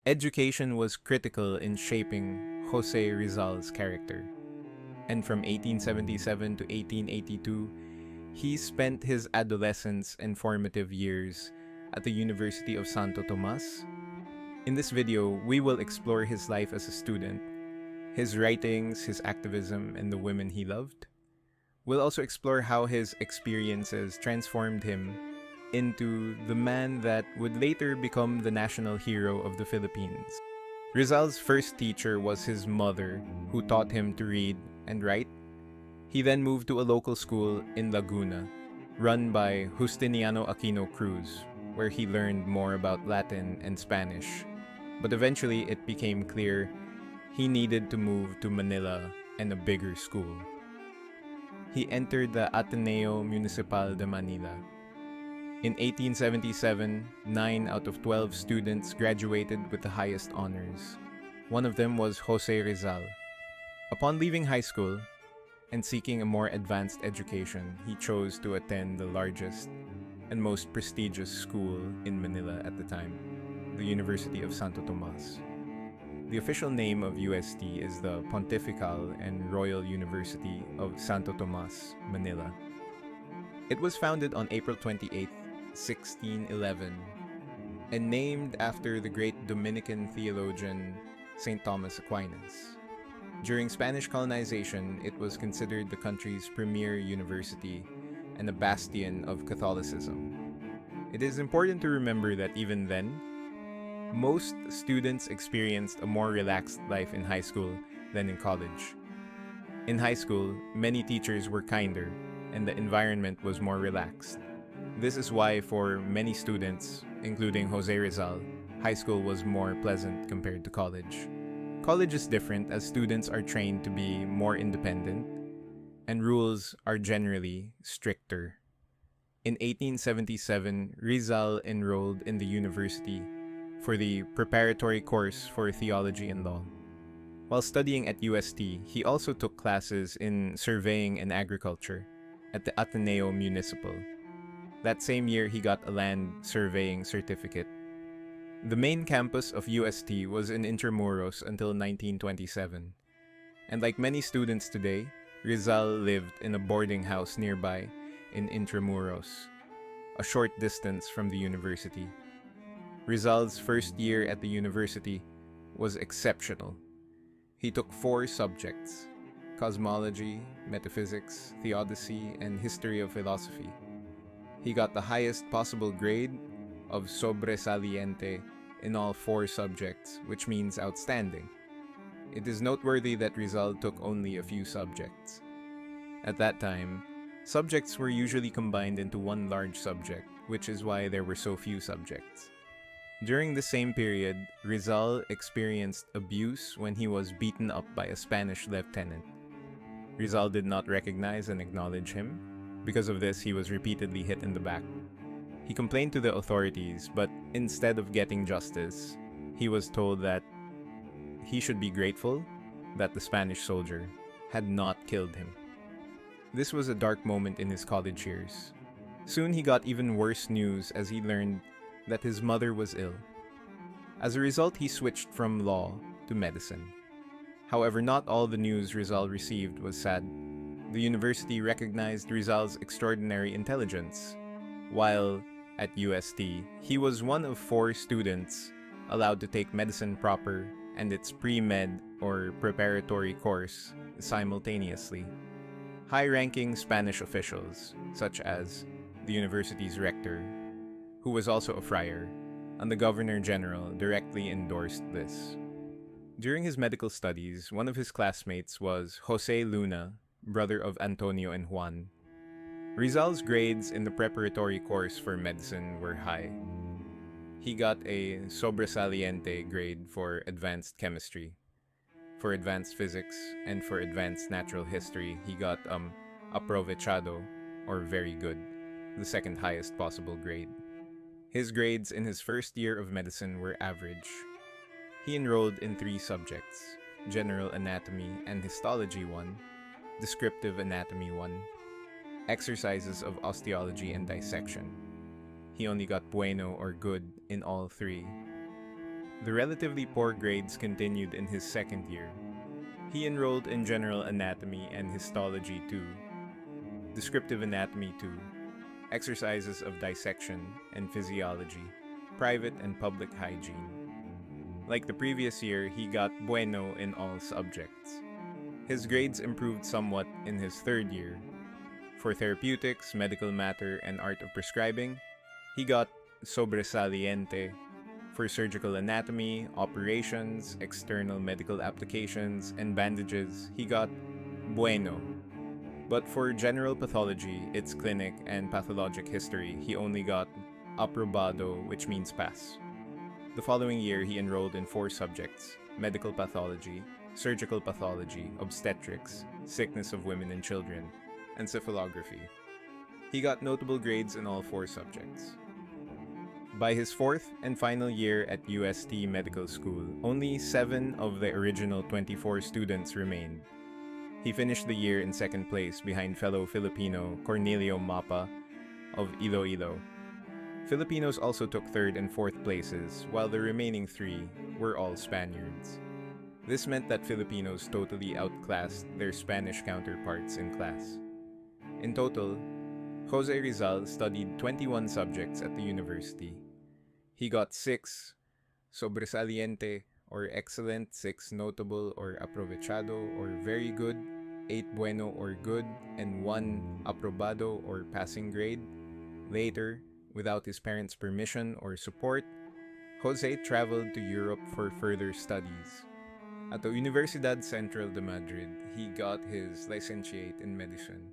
Education was critical in shaping Jose Rizal's character, and from 1877 to 1882, he spent his adolescence and formative years at the University of Santo Tomas. In this video, we will explore his life as a student, his writings, his activism, and the women he loved. We'll also explore how his experiences transformed him into the man that would later become the national hero of the Philippines. Rizal's first teacher was his mother, who taught him to read and write. He then moved to a local school in Laguna, run by Justiniano Aquino Cruz, where he learned more about Latin and Spanish. But eventually it became clear he needed to move to Manila and a bigger school. He entered the Ateneo Municipal de Manila. In 1877, 9 out of 12 students graduated with the highest honors. One of them was Jose Rizal. Upon leaving high school and seeking a more advanced education, he chose to attend the largest and most prestigious school in Manila at the time, the University of Santo Tomas. The official name of UST is the Pontifical and Royal University of Santo Tomas, Manila. It was founded on April 28, 1611, and named after the great Dominican theologian Saint Thomas Aquinas. During Spanish colonization, it was considered the country's premier university and a bastion of Catholicism. It is important to remember that even then, most students experienced a more relaxed life in high school than in college. In high school, many teachers were kinder, and the environment was more relaxed. This is why for many students, including Jose Rizal, high school was more pleasant compared to college. College is different as students are trained to be more independent, and rules are generally stricter. In 1877, Rizal enrolled in the university for the preparatory course for theology and law. While studying at UST, he also took classes in surveying and agriculture at the Ateneo Municipal. That same year, he got a land surveying certificate. The main campus of UST was in Intramuros until 1927. And like many students today, Rizal lived in a boarding house nearby in Intramuros, a short distance from the university. Rizal's first year at the university was exceptional. He took 4 subjects: cosmology, metaphysics, theodicy, and history of philosophy. He got the highest possible grade of sobresaliente in all 4 subjects, which means outstanding. It is noteworthy that Rizal took only a few subjects. At that time, subjects were usually combined into one large subject, which is why there were so few subjects. During the same period, Rizal experienced abuse when he was beaten up by a Spanish lieutenant. Rizal did not recognize and acknowledge him. Because of this, he was repeatedly hit in the back. He complained to the authorities, but instead of getting justice, he was told that he should be grateful that the Spanish soldier had not killed him. This was a dark moment in his college years. Soon he got even worse news as he learned that his mother was ill. As a result, he switched from law to medicine. However, not all the news Rizal received was sad. The university recognized Rizal's extraordinary intelligence. While at UST, he was one of 4 students allowed to take medicine proper and its pre-med or preparatory course simultaneously. High-ranking Spanish officials, such as the university's rector, who was also a friar, and the Governor General directly endorsed this. During his medical studies, one of his classmates was Jose Luna, brother of Antonio and Juan. Rizal's grades in the preparatory course for medicine were high. He got a sobresaliente grade for advanced chemistry. For advanced physics and for advanced natural history, he got aprovechado, or very good, the second highest possible grade. His grades in his first year of medicine were average. He enrolled in 3 subjects: General Anatomy and Histology 1, Descriptive Anatomy 1, Exercises of Osteology and Dissection. He only got bueno or good in all 3. The relatively poor grades continued in his second year. He enrolled in general anatomy and histology 2, descriptive anatomy 2, exercises of dissection and physiology, private and public hygiene. Like the previous year, he got bueno in all subjects. His grades improved somewhat in his third year. For therapeutics, medical matter, and art of prescribing, he got sobresaliente. For surgical anatomy, operations, external medical applications, and bandages, he got bueno. But for general pathology, its clinic, and pathologic history, he only got aprobado, which means pass. The following year, he enrolled in 4 subjects: medical pathology, surgical pathology, obstetrics, sickness of women and children, and cephalography. He got notable grades in all 4 subjects. By his 4th and final year at UST Medical School, only 7 of the original 24 students remained. He finished the year in 2nd place behind fellow Filipino Cornelio Mapa of Iloilo. Filipinos also took 3rd and 4th places, while the remaining 3 were all Spaniards. This meant that Filipinos totally outclassed their Spanish counterparts in class. In total, Jose Rizal studied 21 subjects at the university. He got 6 sobresaliente or excellent, 6 notable or aprovechado or very good, 8 bueno or good, and 1 aprobado or passing grade. Later, without his parents' permission or support, Jose traveled to Europe for further studies. At the Universidad Central de Madrid, he got his licentiate in medicine.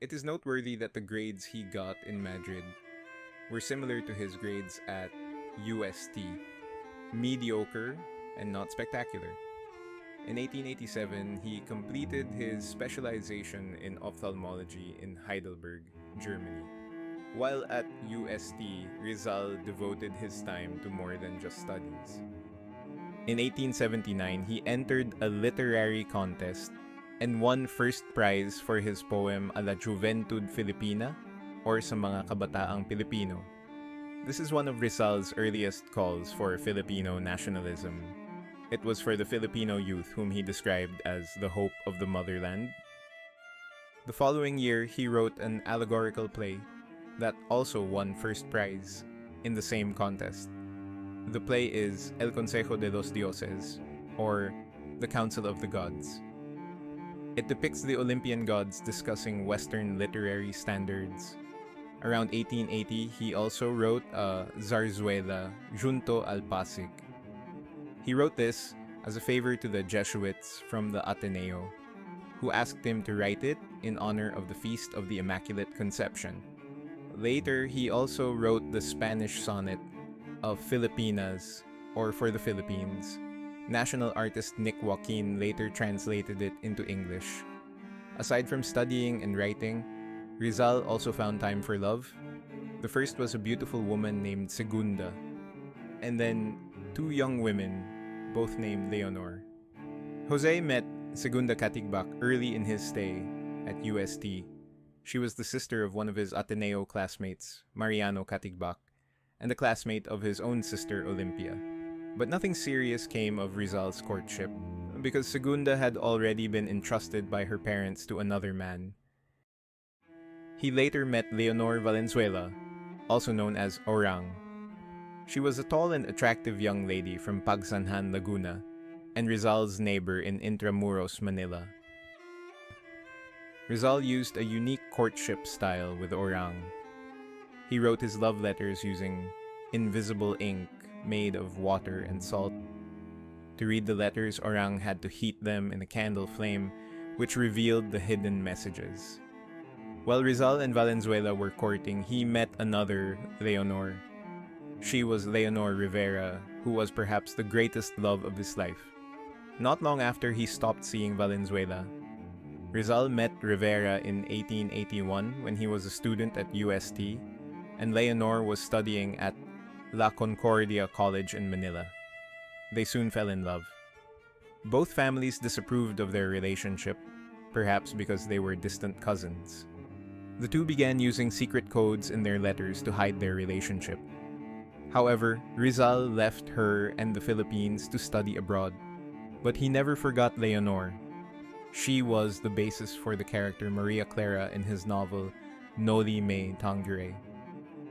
It is noteworthy that the grades he got in Madrid were similar to his grades at UST, mediocre and not spectacular. In 1887, he completed his specialization in ophthalmology in Heidelberg, Germany. While at UST, Rizal devoted his time to more than just studies. In 1879, he entered a literary contest and won first prize for his poem A la Juventud Filipina, or Sa mga Kabataang Pilipino. This is one of Rizal's earliest calls for Filipino nationalism. It was for the Filipino youth whom he described as the hope of the motherland. The following year, he wrote an allegorical play that also won first prize in the same contest. The play is El Consejo de los Dioses, or The Council of the Gods. It depicts the Olympian gods discussing Western literary standards. Around 1880, he also wrote a zarzuela, Junto al Pasig. He wrote this as a favor to the Jesuits from the Ateneo, who asked him to write it in honor of the Feast of the Immaculate Conception. Later, he also wrote the Spanish sonnet of Filipinas, or For the Philippines. National artist Nick Joaquin later translated it into English. Aside from studying and writing, Rizal also found time for love. The first was a beautiful woman named Segunda, and then 2 young women, both named Leonor. Jose met Segunda Katigbak early in his stay at UST. She was the sister of one of his Ateneo classmates, Mariano Katigbak, and a classmate of his own sister, Olympia. But nothing serious came of Rizal's courtship, because Segunda had already been entrusted by her parents to another man. He later met Leonor Valenzuela, also known as Orang. She was a tall and attractive young lady from Pagsanhan, Laguna, and Rizal's neighbor in Intramuros, Manila. Rizal used a unique courtship style with Orang. He wrote his love letters using invisible ink made of water and salt. To read the letters, Orang had to heat them in a candle flame, which revealed the hidden messages. While Rizal and Valenzuela were courting, he met another Leonor. She was Leonor Rivera, who was perhaps the greatest love of his life. Not long after he stopped seeing Valenzuela, Rizal met Rivera in 1881 when he was a student at UST, and Leonor was studying at La Concordia College in Manila. They soon fell in love. Both families disapproved of their relationship, perhaps because they were distant cousins. The two began using secret codes in their letters to hide their relationship. However, Rizal left her and the Philippines to study abroad, but he never forgot Leonor. She was the basis for the character Maria Clara in his novel Noli Me Tangere.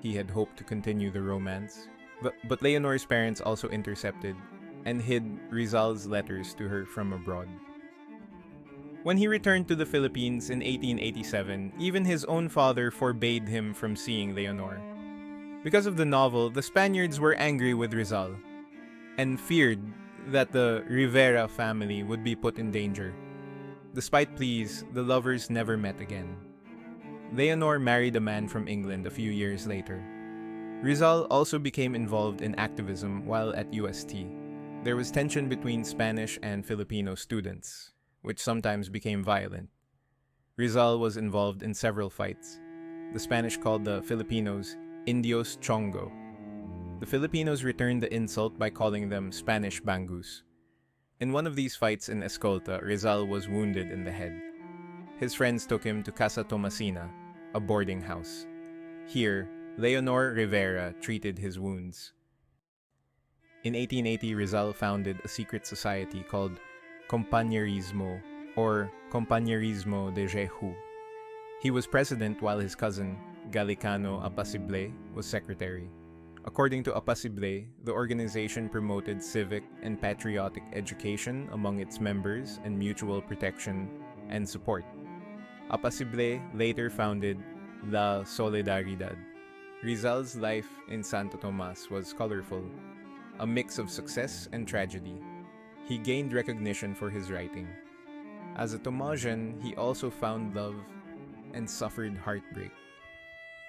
He had hoped to continue the romance, but Leonor's parents also intercepted and hid Rizal's letters to her from abroad. When he returned to the Philippines in 1887, even his own father forbade him from seeing Leonor. Because of the novel, the Spaniards were angry with Rizal and feared that the Rivera family would be put in danger. Despite pleas, the lovers never met again. Leonor married a man from England a few years later. Rizal also became involved in activism while at UST. There was tension between Spanish and Filipino students, which sometimes became violent. Rizal was involved in several fights. The Spanish called the Filipinos Indios Chongo. The Filipinos returned the insult by calling them Spanish Bangus. In one of these fights in Escolta, Rizal was wounded in the head. His friends took him to Casa Tomasina, a boarding house. Here, Leonor Rivera treated his wounds. In 1880, Rizal founded a secret society called Compañerismo, or Compañerismo de Jehu. He was president while his cousin, Galicano Apacible, was secretary. According to Apacible, the organization promoted civic and patriotic education among its members and mutual protection and support. Apacible later founded La Solidaridad. Rizal's life in Santo Tomas was colorful, a mix of success and tragedy. He gained recognition for his writing. As a Tomasian, he also found love and suffered heartbreak.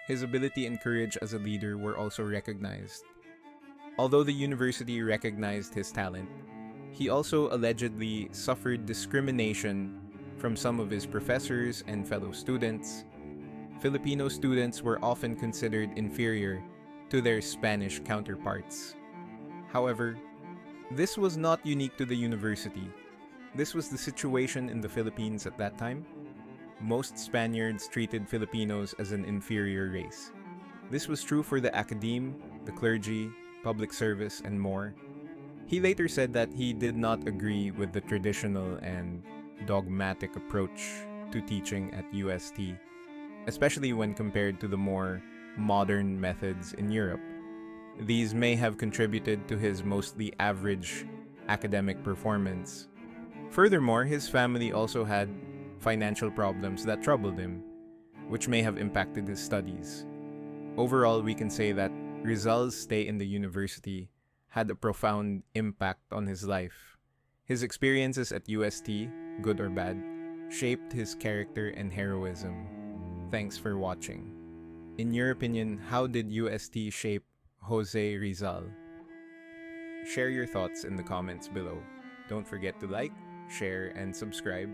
His ability and courage as a leader were also recognized. Although the university recognized his talent, he also allegedly suffered discrimination from some of his professors and fellow students. Filipino students were often considered inferior to their Spanish counterparts. However, this was not unique to the university. This was the situation in the Philippines at that time. Most Spaniards treated Filipinos as an inferior race. This was true for the academe, the clergy, public service, and more. He later said that he did not agree with the traditional and dogmatic approach to teaching at UST, especially when compared to the more modern methods in Europe. These may have contributed to his mostly average academic performance. Furthermore, his family also had financial problems that troubled him, which may have impacted his studies. Overall, we can say that Rizal's stay in the university had a profound impact on his life. His experiences at UST, good or bad, shaped his character and heroism. Thanks for watching. In your opinion, how did UST shape Jose Rizal? Share your thoughts in the comments below. Don't forget to like, share, and subscribe